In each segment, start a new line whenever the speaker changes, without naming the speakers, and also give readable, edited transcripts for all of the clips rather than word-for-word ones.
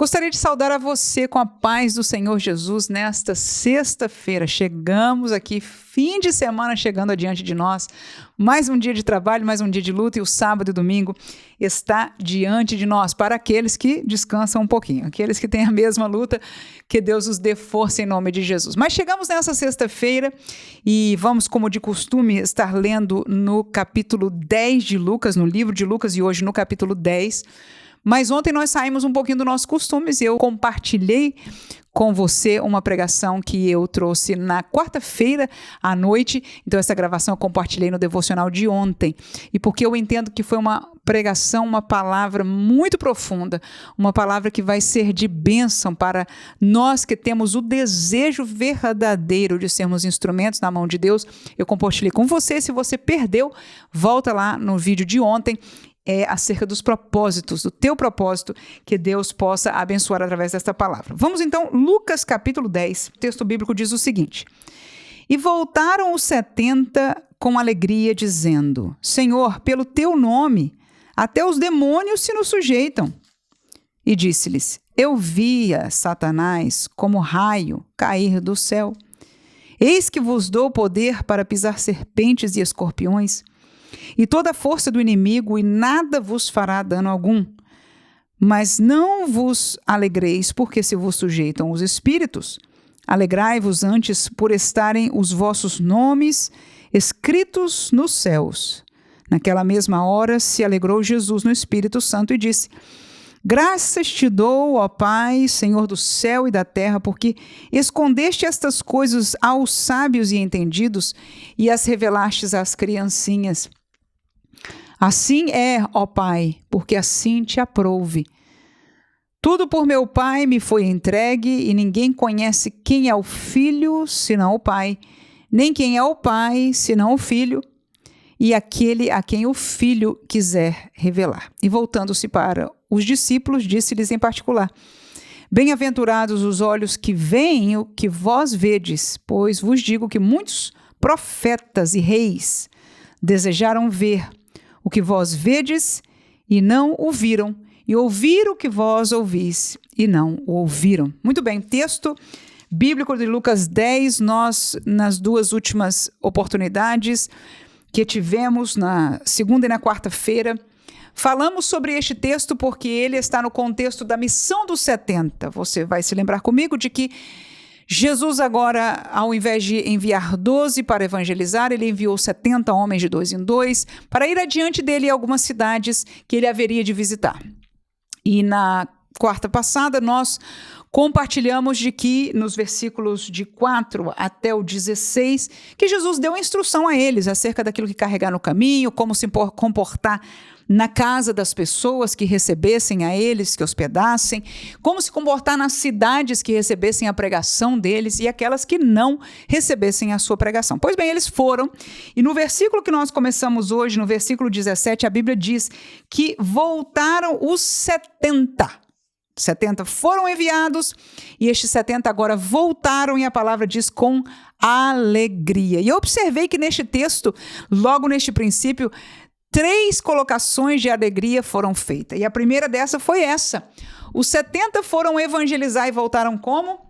Gostaria de saudar a você com a paz do Senhor Jesus nesta sexta-feira. Chegamos aqui, fim de semana chegando adiante de nós. Mais um dia de trabalho, mais um dia de luta, e o sábado e domingo está diante de nós. Para aqueles que descansam um pouquinho, aqueles que têm a mesma luta, que Deus os dê força em nome de Jesus. Mas chegamos nessa sexta-feira e vamos, como de costume, estar lendo no capítulo 10 de Lucas, no livro de Lucas, e hoje no capítulo 10. Mas ontem nós saímos um pouquinho dos nossos costumes e eu compartilhei com você uma pregação que eu trouxe na quarta-feira à noite. Então essa gravação eu compartilhei no devocional de ontem. E porque eu entendo que foi uma pregação, uma palavra muito profunda, uma palavra que vai ser de bênção para nós que temos o desejo verdadeiro de sermos instrumentos na mão de Deus. Eu compartilhei com você. Se você perdeu, volta lá no vídeo de ontem. É acerca dos propósitos, do teu propósito, que Deus possa abençoar através desta palavra. Vamos então, Lucas capítulo 10, o texto bíblico diz o seguinte: E voltaram os 70 com alegria, dizendo: Senhor, pelo teu nome, até os demônios se nos sujeitam. E disse-lhes: Eu via Satanás como raio cair do céu. Eis que vos dou poder para pisar serpentes e escorpiões, e toda a força do inimigo, e nada vos fará dano algum. Mas não vos alegreis, porque se vos sujeitam os espíritos. Alegrai-vos antes por estarem os vossos nomes escritos nos céus. Naquela mesma hora se alegrou Jesus no Espírito Santo e disse: Graças te dou, ó Pai, Senhor do céu e da terra, porque escondeste estas coisas aos sábios e entendidos e as revelastes às criancinhas. Assim é, ó Pai, porque assim te aprouve. Tudo por meu Pai me foi entregue, e ninguém conhece quem é o Filho, senão o Pai, nem quem é o Pai, senão o Filho, e aquele a quem o Filho quiser revelar. E voltando-se para os discípulos, disse-lhes em particular: Bem-aventurados os olhos que veem o que vós vedes, pois vos digo que muitos profetas e reis desejaram ver o que vós vedes e não o viram, e ouvir o que vós ouvis e não o ouviram. Muito bem, texto bíblico de Lucas 10, nós nas duas últimas oportunidades que tivemos, na segunda e na quarta-feira, falamos sobre este texto porque ele está no contexto da missão dos 70. Você vai se lembrar comigo de que Jesus agora, ao invés de enviar 12 para evangelizar, ele enviou 70 homens de 2 em 2 para ir adiante dele em algumas cidades que ele haveria de visitar. E na quarta passada nós compartilhamos de que nos versículos de 4 até o 16, que Jesus deu instrução a eles acerca daquilo que carregar no caminho, como se comportar na casa das pessoas que recebessem a eles, que hospedassem, como se comportar nas cidades que recebessem a pregação deles e aquelas que não recebessem a sua pregação. Pois bem, eles foram, e no versículo que nós começamos hoje, no versículo 17, a Bíblia diz que voltaram os 70. 70 foram enviados e estes 70 agora voltaram, e a palavra diz com alegria. E eu observei que neste texto, logo neste princípio, 3 colocações de alegria foram feitas. E a primeira dessa foi essa: os 70 foram evangelizar e voltaram como?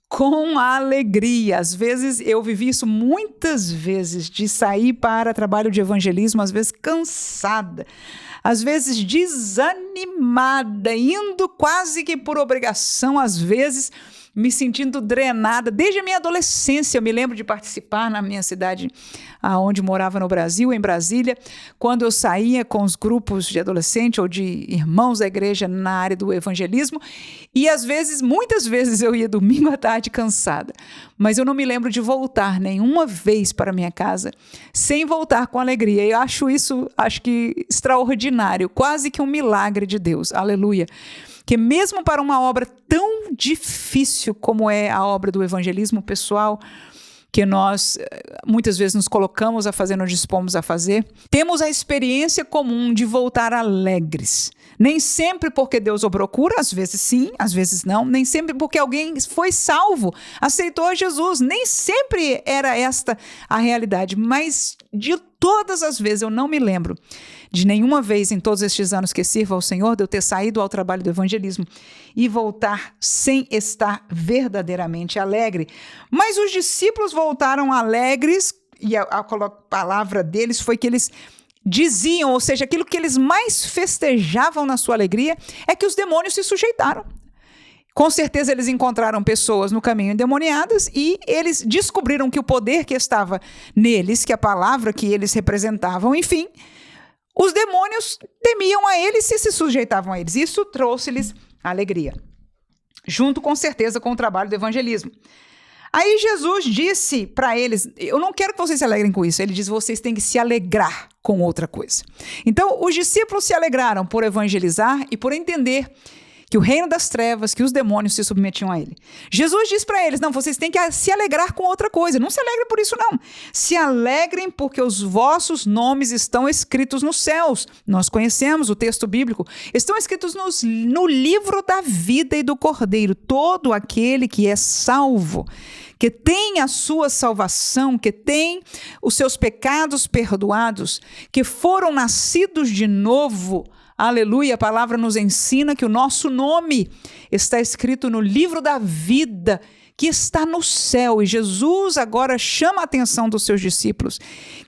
Com alegria. Às vezes, eu vivi isso muitas vezes, de sair para trabalho de evangelismo, às vezes cansada, às vezes desanimada, indo quase que por obrigação, às vezes me sentindo drenada. Desde a minha adolescência, eu me lembro de participar na minha cidade, onde morava no Brasil, em Brasília, quando eu saía com os grupos de adolescente ou de irmãos da igreja na área do evangelismo, e às vezes, muitas vezes eu ia domingo à tarde cansada, mas eu não me lembro de voltar nenhuma vez para minha casa sem voltar com alegria. Eu acho isso, extraordinário, quase que um milagre de Deus, aleluia. Que mesmo para uma obra tão difícil como é a obra do evangelismo pessoal, que nós muitas vezes nos colocamos a fazer, nos dispomos a fazer, temos a experiência comum de voltar alegres. Nem sempre porque Deus o procura, às vezes sim, às vezes não. Nem sempre porque alguém foi salvo, aceitou Jesus. Nem sempre era esta a realidade, mas de todas as vezes eu não me lembro de nenhuma vez em todos estes anos que sirvo ao Senhor, de eu ter saído ao trabalho do evangelismo e voltar sem estar verdadeiramente alegre. Mas os discípulos voltaram alegres, e a palavra deles foi que eles diziam, ou seja, aquilo que eles mais festejavam na sua alegria é que os demônios se sujeitaram. Com certeza eles encontraram pessoas no caminho endemoniadas e eles descobriram que o poder que estava neles, que a palavra que eles representavam, enfim, os demônios temiam a eles e se sujeitavam a eles. Isso trouxe-lhes alegria, junto com certeza com o trabalho do evangelismo. Aí Jesus disse para eles, eu não quero que vocês se alegrem com isso. Ele diz, vocês têm que se alegrar com outra coisa. Então, os discípulos se alegraram por evangelizar e por entender que o reino das trevas, que os demônios se submetiam a ele. Jesus diz para eles, não, vocês têm que se alegrar com outra coisa. Não se alegrem por isso, não. Se alegrem porque os vossos nomes estão escritos nos céus. Nós conhecemos o texto bíblico. Estão escritos no livro da vida e do Cordeiro. Todo aquele que é salvo, que tem a sua salvação, que tem os seus pecados perdoados, que foram nascidos de novo. Aleluia, a palavra nos ensina que o nosso nome está escrito no livro da vida que está no céu. E Jesus agora chama a atenção dos seus discípulos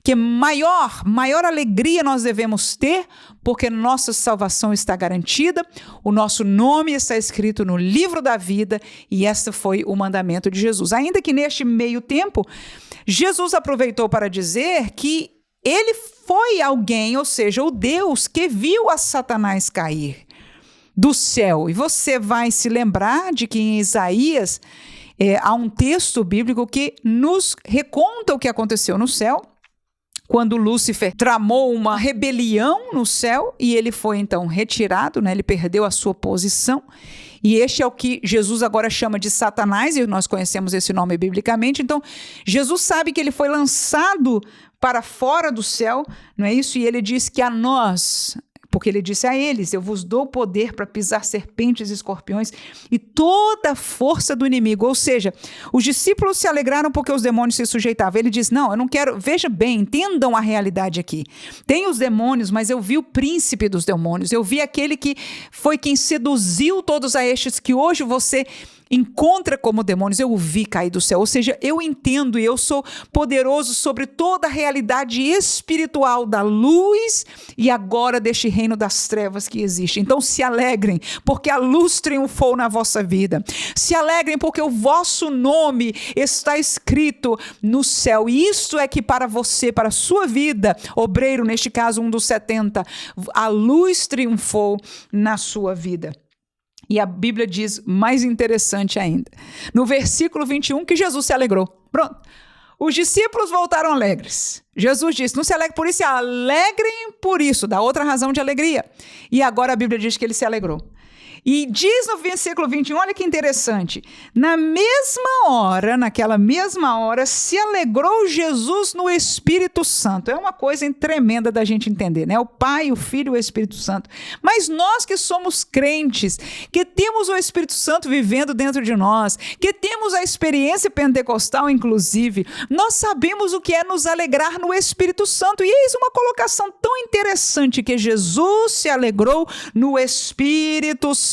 que maior alegria nós devemos ter, porque nossa salvação está garantida, o nosso nome está escrito no livro da vida e esse foi o mandamento de Jesus. Ainda que neste meio tempo, Jesus aproveitou para dizer que ele foi alguém, ou seja, o Deus que viu a Satanás cair do céu. E você vai se lembrar de que em Isaías há um texto bíblico que nos reconta o que aconteceu no céu, quando Lúcifer tramou uma rebelião no céu e ele foi então retirado, né? Ele perdeu a sua posição. E este é o que Jesus agora chama de Satanás, e nós conhecemos esse nome biblicamente. Então, Jesus sabe que ele foi lançado para fora do céu, não é isso? E ele diz que a nós, porque ele disse a eles, eu vos dou poder para pisar serpentes e escorpiões e toda a força do inimigo. Ou seja, os discípulos se alegraram porque os demônios se sujeitavam. Ele diz, não, eu não quero, veja bem, entendam a realidade aqui. Tem os demônios, mas eu vi o príncipe dos demônios, eu vi aquele que foi quem seduziu todos a estes que hoje você encontra como demônios, eu o vi cair do céu. Ou seja, eu entendo e eu sou poderoso sobre toda a realidade espiritual da luz e agora deste reino das trevas que existe. Então se alegrem, porque a luz triunfou na vossa vida. Se alegrem porque o vosso nome está escrito no céu. E isto é que para você, para a sua vida, obreiro, neste caso um dos 70, a luz triunfou na sua vida. E a Bíblia diz, mais interessante ainda, no versículo 21, que Jesus se alegrou. Pronto. Os discípulos voltaram alegres. Jesus disse, não se alegrem por isso, se alegrem por isso. Dá outra razão de alegria. E agora a Bíblia diz que ele se alegrou. E diz no versículo 21, olha que interessante, naquela mesma hora, se alegrou Jesus no Espírito Santo. É uma coisa tremenda da gente entender, né? O Pai, o Filho e o Espírito Santo. Mas nós que somos crentes, que temos o Espírito Santo vivendo dentro de nós, que temos a experiência pentecostal, inclusive, nós sabemos o que é nos alegrar no Espírito Santo. E eis uma colocação tão interessante, que Jesus se alegrou no Espírito Santo,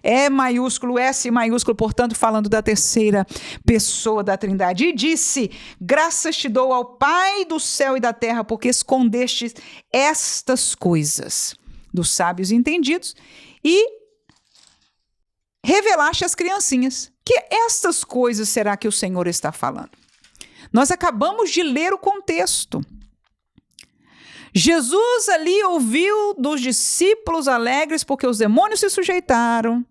E maiúsculo, S maiúsculo, portanto, falando da terceira pessoa da Trindade. E disse, graças te dou ao Pai do céu e da terra, porque escondeste estas coisas dos sábios e entendidos e revelaste às criancinhas. Que estas coisas será que o Senhor está falando? Nós acabamos de ler o contexto. Jesus ali ouviu dos discípulos alegres porque os demônios se sujeitaram.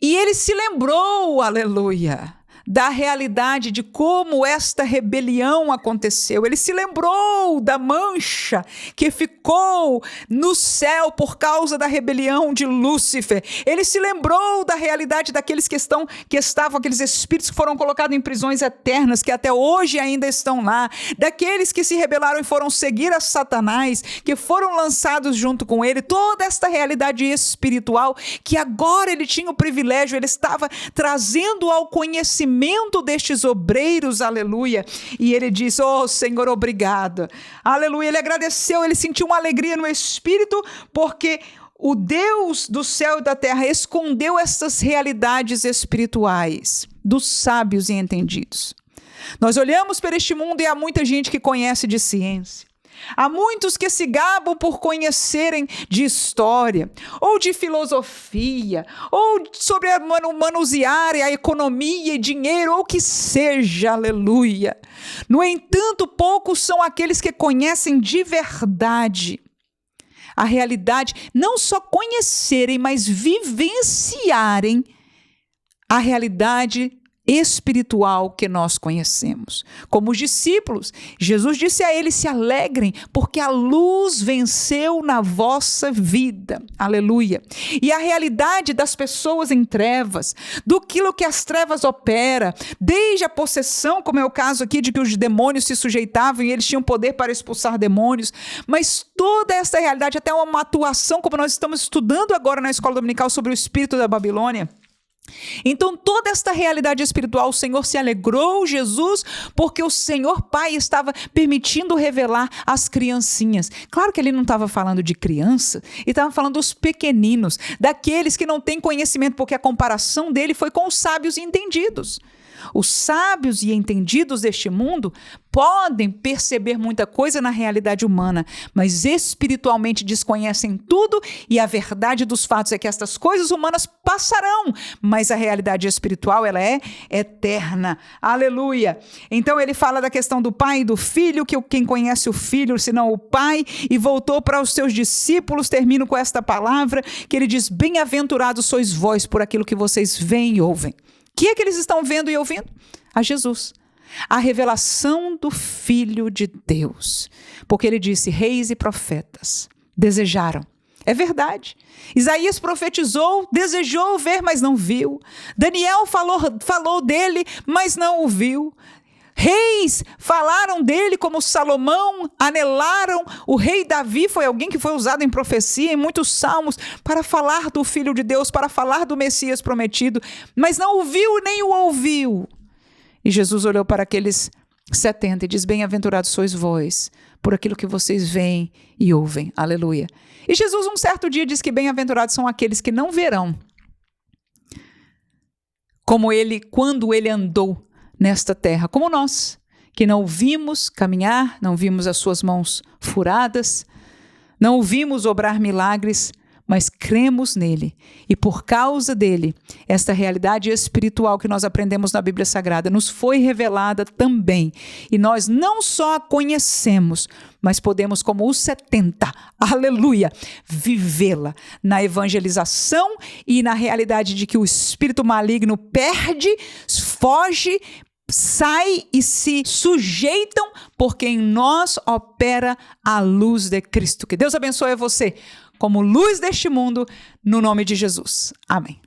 E ele se lembrou, aleluia, da realidade de como esta rebelião aconteceu. Ele se lembrou da mancha que ficou no céu por causa da rebelião de Lúcifer. Ele se lembrou da realidade daqueles que estavam, aqueles espíritos que foram colocados em prisões eternas, que até hoje ainda estão lá, daqueles que se rebelaram e foram seguir a Satanás, que foram lançados junto com ele, toda esta realidade espiritual que agora ele tinha o privilégio, ele estava trazendo ao conhecimento sofrimento destes obreiros, aleluia. E ele diz, oh Senhor, obrigado. Aleluia, ele agradeceu, ele sentiu uma alegria no espírito, porque o Deus do céu e da terra escondeu essas realidades espirituais dos sábios e entendidos. Nós olhamos para este mundo e há muita gente que conhece de ciência. Há muitos que se gabam por conhecerem de história, ou de filosofia, ou sobre manusear a economia e dinheiro, ou o que seja, aleluia. No entanto, poucos são aqueles que conhecem de verdade a realidade, não só conhecerem, mas vivenciarem a realidade espiritual que nós conhecemos. Como os discípulos, Jesus disse a eles, se alegrem, porque a luz venceu na vossa vida. Aleluia. E a realidade das pessoas em trevas, do que as trevas opera, desde a possessão, como é o caso aqui de que os demônios se sujeitavam e eles tinham poder para expulsar demônios, mas toda essa realidade, até uma atuação, como nós estamos estudando agora na escola dominical sobre o espírito da Babilônia. Então toda esta realidade espiritual, o Senhor se alegrou, Jesus, porque o Senhor Pai estava permitindo revelar às criancinhas. Claro que ele não estava falando de criança, ele estava falando dos pequeninos, daqueles que não têm conhecimento, porque a comparação dele foi com os sábios e entendidos. Os sábios e entendidos deste mundo podem perceber muita coisa na realidade humana, mas espiritualmente desconhecem tudo, e a verdade dos fatos é que estas coisas humanas passarão, mas a realidade espiritual, ela é eterna. Aleluia! Então ele fala da questão do pai e do filho, que quem conhece o filho, senão o pai, e voltou para os seus discípulos. Termino com esta palavra, que ele diz, bem-aventurados sois vós por aquilo que vocês veem e ouvem. O que é que eles estão vendo e ouvindo? A Jesus. A revelação do Filho de Deus. Porque ele disse, reis e profetas desejaram. É verdade. Isaías profetizou, desejou ver, mas não viu. Daniel falou dele, mas não o viu. Reis falaram dele como Salomão, anelaram. O rei Davi foi alguém que foi usado em profecia, em muitos salmos, para falar do Filho de Deus, para falar do Messias prometido, mas não o viu nem o ouviu. E Jesus olhou para aqueles 70 e diz, bem-aventurados sois vós, por aquilo que vocês veem e ouvem. Aleluia. E Jesus um certo dia diz que bem-aventurados são aqueles que não verão, como ele, quando ele andou nesta terra, como nós, que não o vimos caminhar, não vimos as suas mãos furadas, não o vimos obrar milagres, mas cremos nele. E por causa dele, esta realidade espiritual que nós aprendemos na Bíblia Sagrada nos foi revelada também. E nós não só a conhecemos, mas podemos, como os 70, aleluia, vivê-la na evangelização e na realidade de que o espírito maligno perde, foge, sai e se sujeitam, porque em nós opera a luz de Cristo. Que Deus abençoe você como luz deste mundo, no nome de Jesus. Amém.